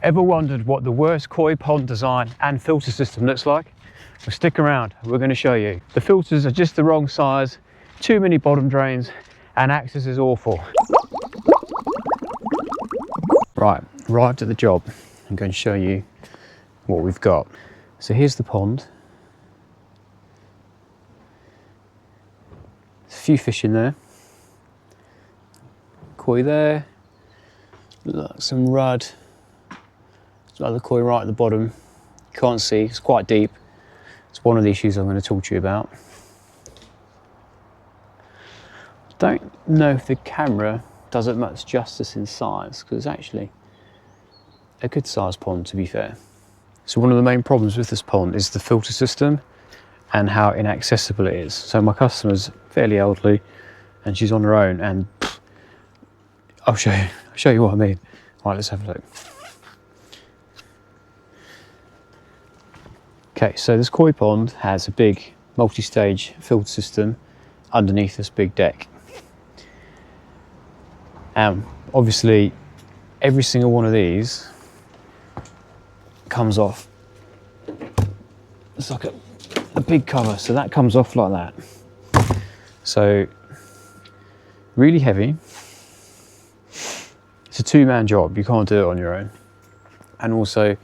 Ever wondered what the worst koi pond design and filter system looks like? Well, stick around, we're going to show you. The filters are just the wrong size, too many bottom drains, and access is awful. Right, arrived at the job. I'm going to show you what we've got. So here's the pond. There's a few fish in there. Koi there. Look, some rudd. There's another koi right at the bottom. You can't see, it's quite deep. It's one of the issues I'm going to talk to you about. Don't know if the camera does it much justice in size, because it's actually a good sized pond, to be fair. So one of the main problems with this pond is the filter system and how inaccessible it is. So my customer's fairly elderly and she's on her own, and I'll show you what I mean. Right, let's have a look. Okay, so this koi pond has a big multi-stage filter system underneath this big deck. Obviously, every single one of these comes off. It's like a big cover, so that comes off like that. So, really heavy. It's a two-man job, you can't do it on your own. And also,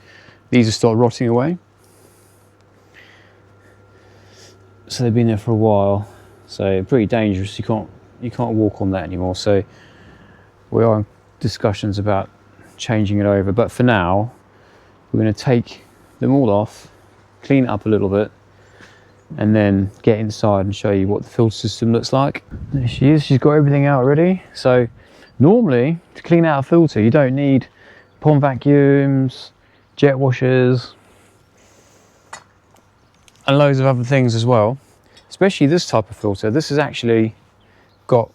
these have started rotting away. So they've been there for a while, so pretty dangerous. You can't walk on that anymore. So we are in discussions about changing it over, but for now we're going to take them all off, clean it up a little bit, and then get inside and show you what the filter system looks like. There she is, she's got everything out already. So normally to clean out a filter you don't need pond vacuums, jet washers, and loads of other things as well, especially this type of filter. This has actually got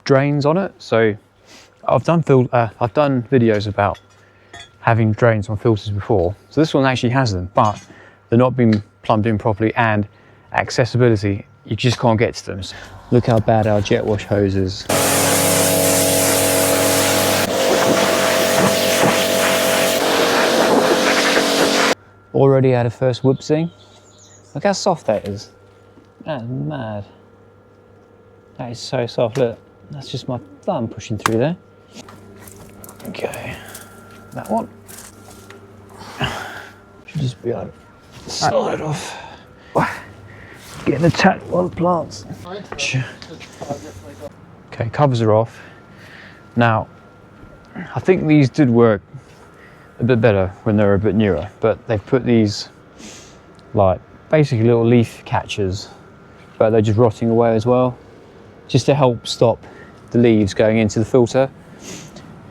drains on it. So I've done videos about having drains on filters before. So this one actually has them, but they're not being plumbed in properly, and accessibility, you just can't get to them. So look how bad our jet wash hose is. Already had a first whoopsie. Look how soft that is. That's mad. That is so soft. Look, that's just my thumb pushing through there. Okay, that one. Should just be able to slide off. Getting attacked by the plants. Okay, covers are off. Now, I think these did work a bit better when they were a bit newer, but they've put these like basically little leaf catchers, but they're just rotting away as well, just to help stop the leaves going into the filter.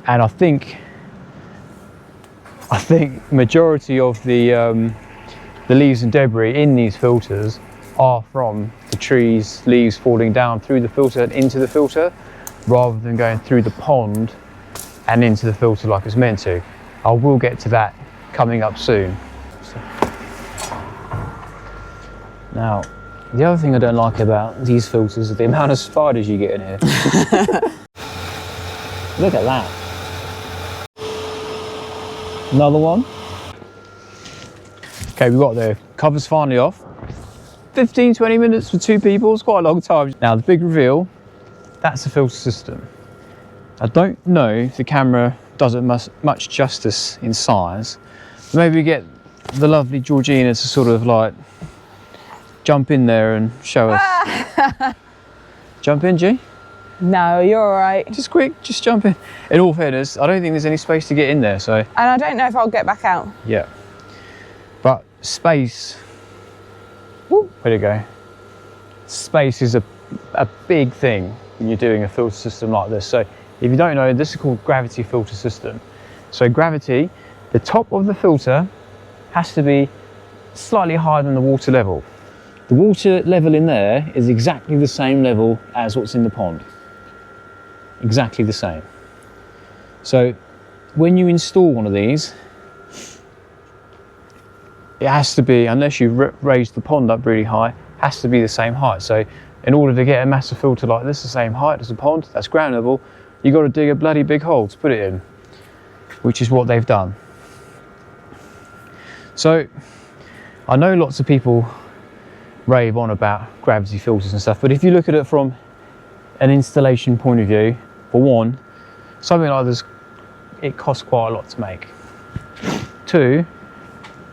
And I think majority of the leaves and debris in these filters are from the trees, leaves falling down through the filter and into the filter, rather than going through the pond and into the filter like it's meant to. I will get to that coming up soon. Now, the other thing I don't like about these filters is the amount of spiders you get in here. Look at that. Another one. Okay, we've got the covers finally off. 15-20 minutes for two people, it's quite a long time. Now the big reveal, that's the filter system. I don't know if the camera does it much justice in size. Maybe get the lovely Georgina to sort of like jump in there and show us. Jump in, G? No, you're all right. Just quick, just jump in. In all fairness, I don't think there's any space to get in there, so. And I don't know if I'll get back out. Yeah. But space, whoop, way to go. Space is a big thing when you're doing a filter system like this. So if you don't know, this is called gravity filter system. So gravity, the top of the filter has to be slightly higher than the water level. The water level in there is exactly the same level as what's in the pond. Exactly the same. So when you install one of these, it has to be, unless you raise the pond up really high, has to be the same height. So in order to get a massive filter like this, the same height as the pond, that's ground level, you've got to dig a bloody big hole to put it in, which is what they've done. So I know lots of people rave on about gravity filters and stuff, but if you look at it from an installation point of view, for one, something like this, it costs quite a lot to make. Two,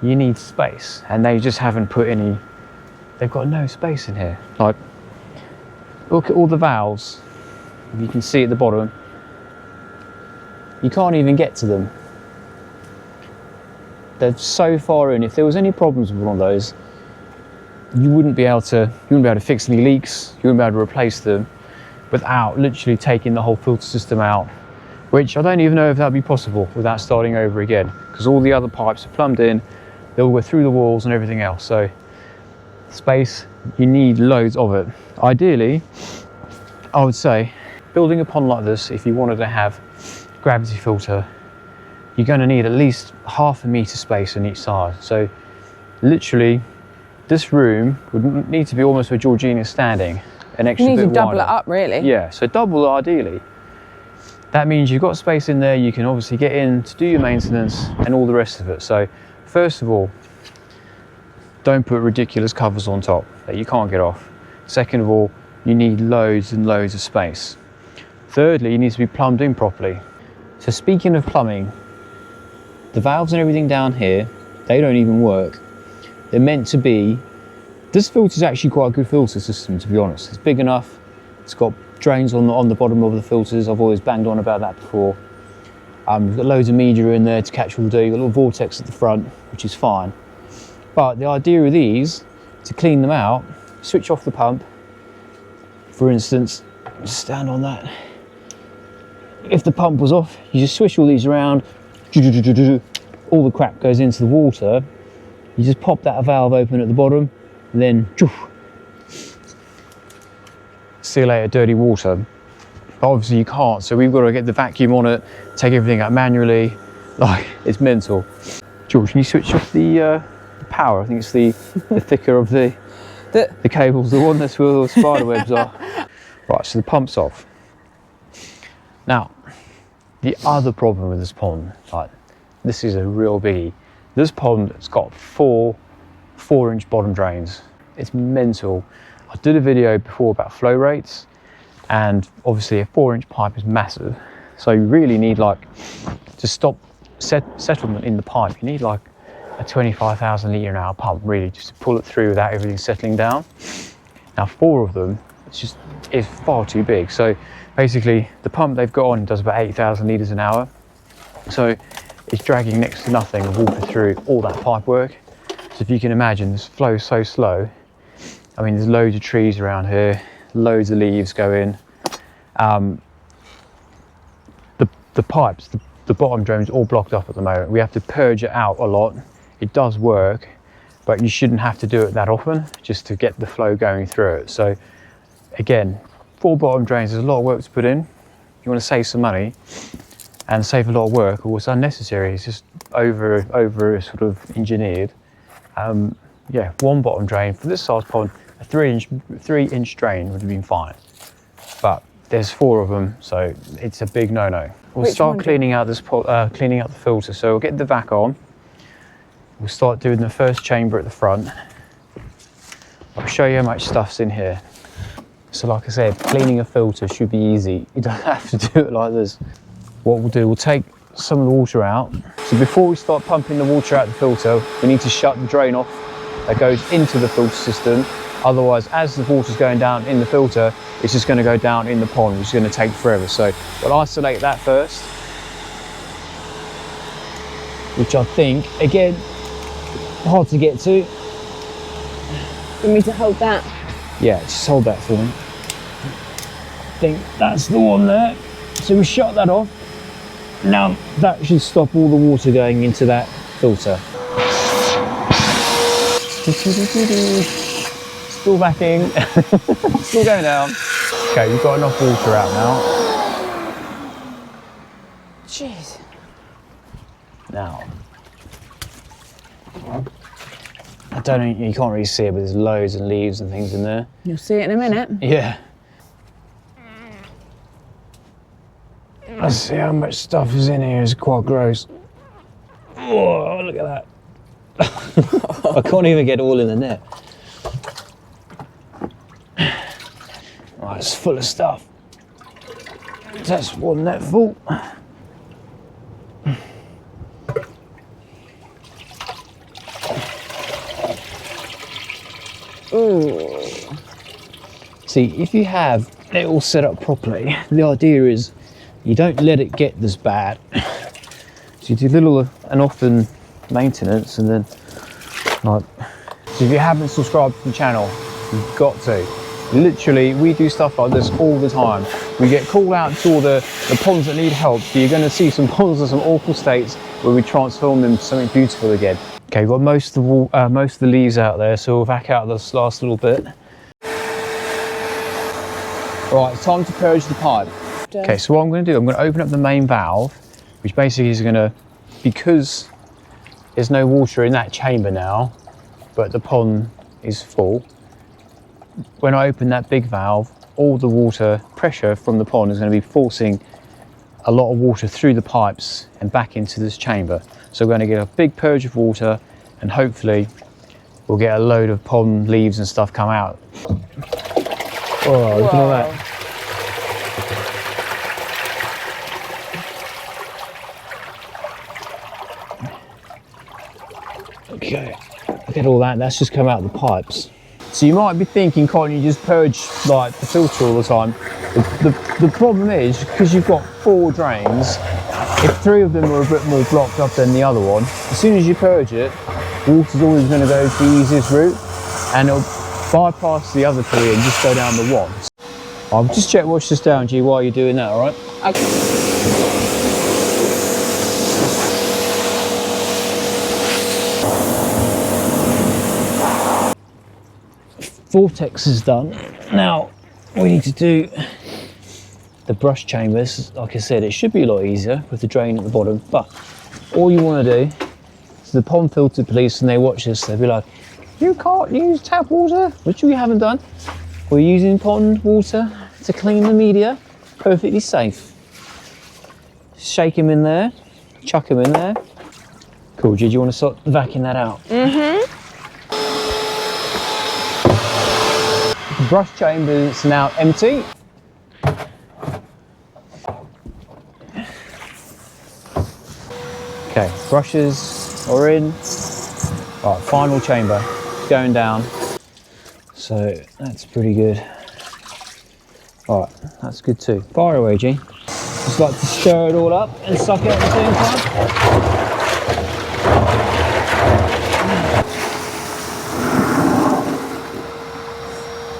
you need space, and they just haven't put any, they've got no space in here. Like, look at all the valves, you can see at the bottom, you can't even get to them. They're so far in. If there was any problems with one of those, you wouldn't be able to fix any leaks, you wouldn't be able to replace them without literally taking the whole filter system out, which I don't even know if that'd be possible without starting over again, because all the other pipes are plumbed in, they'll go through the walls and everything else. So space, you need loads of it. Ideally, I would say, building a pond like this, if you wanted to have gravity filter, you're going to need at least 1/2 meter space on each side. So literally, this room would need to be almost where Georgina's standing, an extra You need bit to double wider. it up, really. Yeah, so double ideally. That means you've got space in there, you can obviously get in to do your maintenance and all the rest of it. So first of all, don't put ridiculous covers on top that you can't get off. Second of all, you need loads and loads of space. Thirdly, you need to be plumbed in properly. So speaking of plumbing, the valves and everything down here, they don't even work. They're meant to be, this filter is actually quite a good filter system, to be honest. It's big enough, it's got drains on the bottom of the filters. I've always banged on about that before. You've got loads of media in there to catch all the dirt. You've got a little vortex at the front, which is fine. But the idea of these, to clean them out, switch off the pump. For instance, just stand on that. If the pump was off, you just swish all these around, all the crap goes into the water. You just pop that valve open at the bottom, and then see you later, dirty water. But obviously you can't, so we've got to get the vacuum on it, take everything out manually. Like, it's mental. George, can you switch off the power? I think it's the thicker of the cables, the one that's where all the spider webs are. Right, so the pump's off. Now, the other problem with this pond, like, this is a real biggie. This pond has got four 4-inch bottom drains. It's mental. I did a video before about flow rates, and obviously a 4-inch pipe is massive. So you really need, like, to stop settlement in the pipe, you need like a 25,000 litre an hour pump, really, just to pull it through without everything settling down. Now 4 of them, it's far too big. So basically the pump they've got on does about 8,000 litres an hour. So it's dragging next to nothing of water through all that pipe work. So if you can imagine, this flow's so slow. I mean, there's loads of trees around here, loads of leaves go in. The pipes, the bottom drain's all blocked up at the moment. We have to purge it out a lot. It does work, but you shouldn't have to do it that often just to get the flow going through it. So again, 4 bottom drains, there's a lot of work to put in. You want to save some money and save a lot of work, or what's unnecessary, it's just over sort of engineered. Yeah, 1 bottom drain for this size pond, a 3-inch drain would have been fine, but there's 4 of them, so it's a big no-no. We'll start cleaning out this cleaning out the filter. So we'll get the vac on. We'll start doing the first chamber at the front. I'll show you how much stuff's in here. So like I said, cleaning a filter should be easy. You don't have to do it like this. What we'll do, we'll take some of the water out. So before we start pumping the water out the filter, we need to shut the drain off that goes into the filter system. Otherwise, as the water's going down in the filter, it's just going to go down in the pond, which is going to take forever. So we'll isolate that first, which I think, again, hard to get to. You want me to hold that? Yeah, just hold that for me. I think that's the one there. So we shut that off. Now that should stop all the water going into that filter. Still backing, still going down. Okay, we've got enough water out now. Jeez. Now, I don't know, you can't really see it, but there's loads of leaves and things in there. You'll see it in a minute. Yeah. Let's see how much stuff is in here. It's quite gross. Oh, look at that. I can't even get all in the net. Oh, it's full of stuff. That's one net full. Ooh. See, if you have it all set up properly, the idea is you don't let it get this bad. So you do little and often maintenance, and then like, so if you haven't subscribed to the channel, you've got to. Literally, we do stuff like this all the time. We get called out to all the ponds that need help. So you're going to see some ponds in some awful states where we transform them to something beautiful again. Okay, we've got most of the leaves out there, so we'll vac out this last little bit. Right, it's time to purge the pipe. Okay, so what I'm going to do, I'm going to open up the main valve, which basically is going to, because there's no water in that chamber now, but the pond is full. When I open that big valve, all the water pressure from the pond is going to be forcing a lot of water through the pipes and back into this chamber. So we're going to get a big purge of water, and hopefully we'll get a load of pond leaves and stuff come out. Oh, look at all that. Okay, look at all that, that's just come out of the pipes. So you might be thinking, can't you just purge like the filter all the time? The problem is, because you've got 4 drains, if 3 of them are a bit more blocked up than the other one, as soon as you purge it, water's always going to go to the easiest route, and it'll bypass the other 3 and just go down the one. I'll just watch this down, G, while you're doing that, alright? Okay. Vortex is done. Now we need to do the brush chambers. Like I said, it should be a lot easier with the drain at the bottom, but all you want to do is the pond filter police, and they watch this, they'll be like, you can't use tap water, which we haven't done. We're using pond water to clean the media, perfectly safe. Shake him in there, chuck him in there. Cool, G, do you want to start vacuuming that out? Mm-hmm. The brush chamber is now empty. Okay, brushes are in. Right, final chamber going down. So that's pretty good. All right, that's good too. Fire away, G. Just like to stir it all up and suck it at the same time.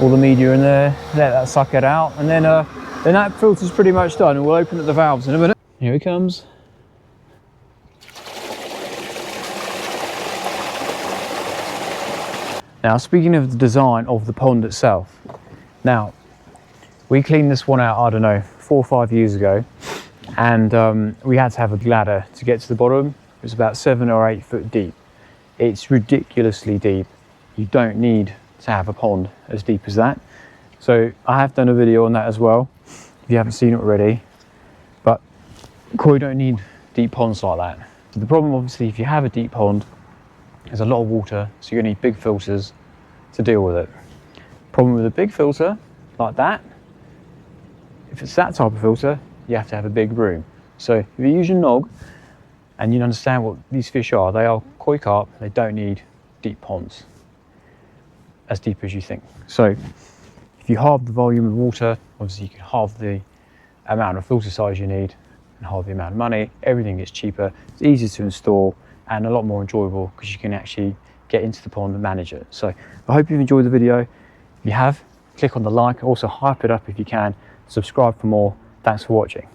All the media in there, let that suck it out, and then that filter's pretty much done, and we'll open up the valves in a minute. Here he comes. Now, speaking of the design of the pond itself, now, we cleaned this one out, I don't know, 4 or 5 years ago, and we had to have a ladder to get to the bottom. It was about 7 or 8 foot deep. It's ridiculously deep. You don't need to have a pond as deep as that. So I have done a video on that as well, if you haven't seen it already. But you don't need deep ponds like that. The problem, obviously, if you have a deep pond, there's a lot of water, so you're going to need big filters to deal with it. Problem with a big filter like that, if it's that type of filter, you have to have a big room. So if you use your nog and you understand what these fish are, they are koi carp, they don't need deep ponds as deep as you think. So if you halve the volume of water, obviously you can halve the amount of filter size you need and halve the amount of money. Everything gets cheaper, it's easier to install, and a lot more enjoyable because you can actually get into the pond and manage it. So I hope you've enjoyed the video. If you have, click on the like, also hype it up if you can, subscribe for more. Thanks for watching.